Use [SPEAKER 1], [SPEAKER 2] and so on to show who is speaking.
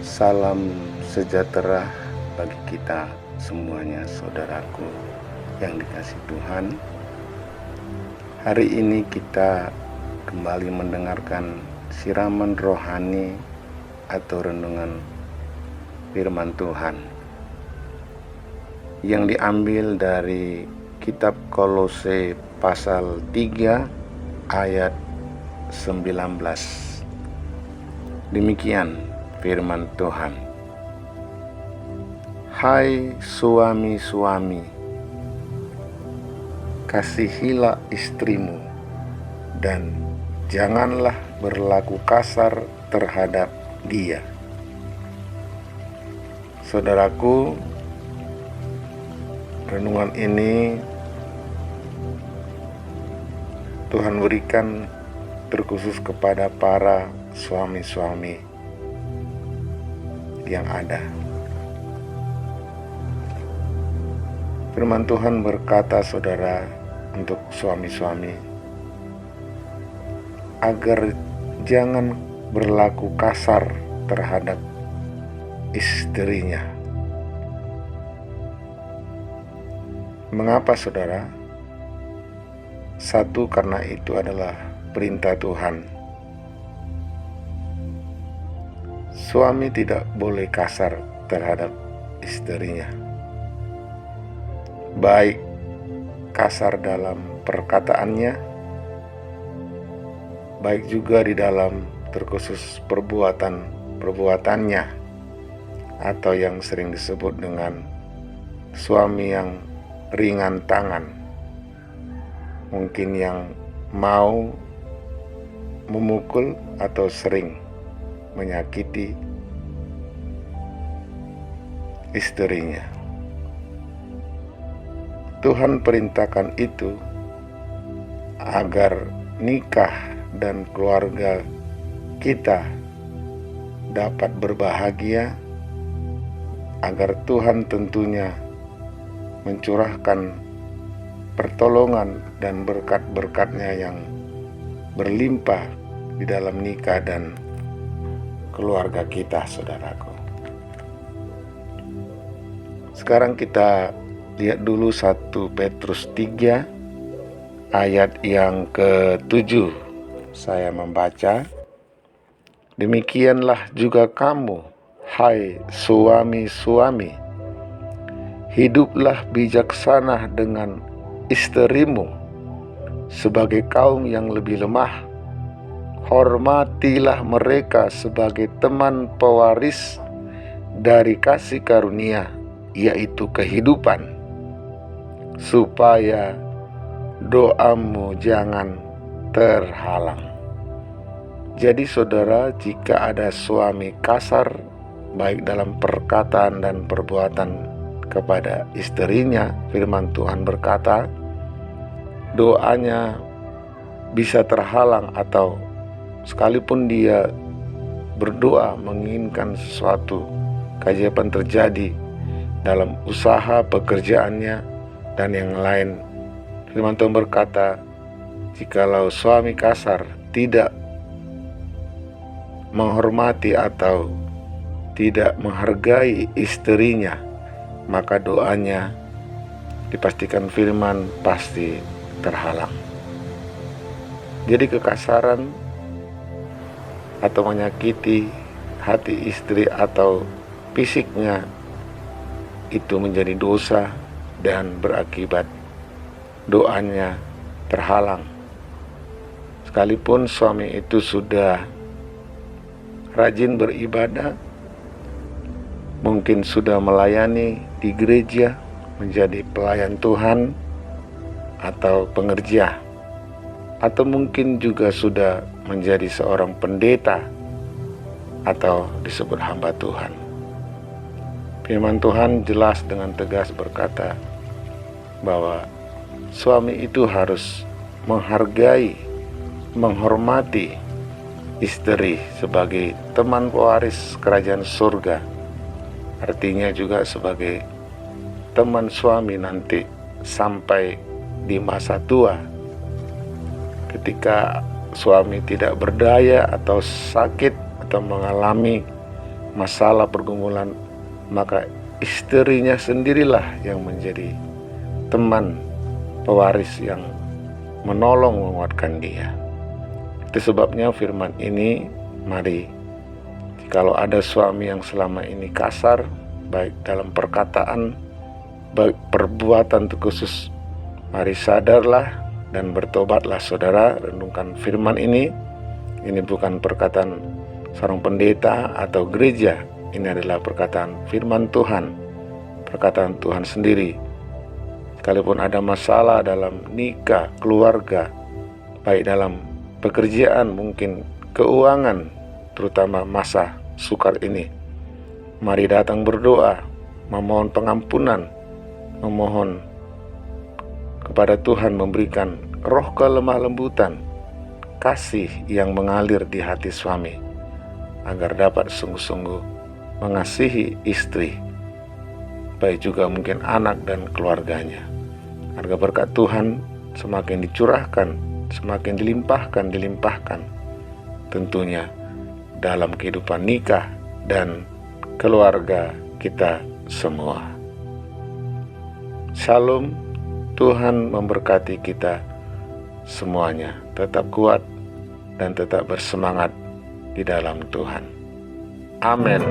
[SPEAKER 1] Salam sejahtera bagi kita semuanya, saudaraku yang dikasihi Tuhan. Hari ini kita kembali mendengarkan siraman rohani atau renungan firman Tuhan yang diambil dari kitab Kolose pasal 3 ayat 19. Demikian firman Tuhan. Hai suami-suami, kasihilah istrimu dan janganlah berlaku kasar terhadap dia. Saudaraku, renungan ini Tuhan berikan terkhusus kepada para suami-suami yang ada. Firman Tuhan berkata, saudara, untuk suami-suami, agar jangan berlaku kasar terhadap istrinya. Mengapa, saudara? Satu, karena itu adalah perintah Tuhan. Suami tidak boleh kasar terhadap istrinya, baik kasar dalam perkataannya, baik juga di dalam terkhusus perbuatannya, atau yang sering disebut dengan suami yang ringan tangan, mungkin yang mau memukul atau sering menyakiti istrinya. Tuhan perintahkan itu agar nikah dan keluarga kita dapat berbahagia, agar Tuhan tentunya mencurahkan pertolongan dan berkat-berkatnya yang berlimpah di dalam nikah dan keluarga kita, saudaraku. Sekarang kita lihat dulu 1 Petrus 3 ayat yang ke-7. Saya membaca, demikianlah juga kamu, hai suami-suami, hiduplah bijaksana dengan istrimu sebagai kaum yang lebih lemah. Hormatilah mereka sebagai teman pewaris dari kasih karunia, yaitu kehidupan, supaya doamu jangan terhalang. Jadi saudara, jika ada suami kasar baik dalam perkataan dan perbuatan kepada istrinya, firman Tuhan berkata, doanya bisa terhalang, atau sekalipun dia berdoa menginginkan sesuatu keajaiban terjadi dalam usaha pekerjaannya dan yang lain, firman Tuhan berkata, jikalau suami kasar, tidak menghormati atau tidak menghargai istrinya, maka doanya dipastikan firman pasti terhalang. Jadi kekasaran atau menyakiti hati istri atau fisiknya itu menjadi dosa dan berakibat doanya terhalang. Sekalipun suami itu sudah rajin beribadah, mungkin sudah melayani di gereja, menjadi pelayan Tuhan atau pengerja, atau mungkin juga sudah menjadi seorang pendeta atau disebut hamba Tuhan. Firman Tuhan jelas dengan tegas berkata bahwa suami itu harus menghargai, menghormati istri sebagai teman pewaris kerajaan surga. Artinya juga sebagai teman suami nanti sampai di masa tua, ketika suami tidak berdaya atau sakit atau mengalami masalah pergumulan, maka istrinya sendirilah yang menjadi teman pewaris yang menolong menguatkan dia. Itu sebabnya firman ini, mari, kalau ada suami yang selama ini kasar, baik dalam perkataan, baik perbuatan terkhusus, mari sadarlah dan bertobatlah saudara. Renungkan firman ini. Ini bukan perkataan seorang pendeta atau gereja. Ini adalah perkataan firman Tuhan, perkataan Tuhan sendiri. Sekalipun ada masalah dalam nikah, keluarga, baik dalam pekerjaan, mungkin keuangan, terutama masa sukar ini, mari datang berdoa, memohon pengampunan, memohon kepada Tuhan memberikan roh kelemah lembutan, kasih yang mengalir di hati suami, agar dapat sungguh-sungguh mengasihi istri, baik juga mungkin anak dan keluarganya. Agar berkat Tuhan semakin dicurahkan, semakin dilimpahkan tentunya dalam kehidupan nikah dan keluarga kita semua. Shalom, Tuhan memberkati kita semuanya. Tetap kuat dan tetap bersemangat di dalam Tuhan. Amin.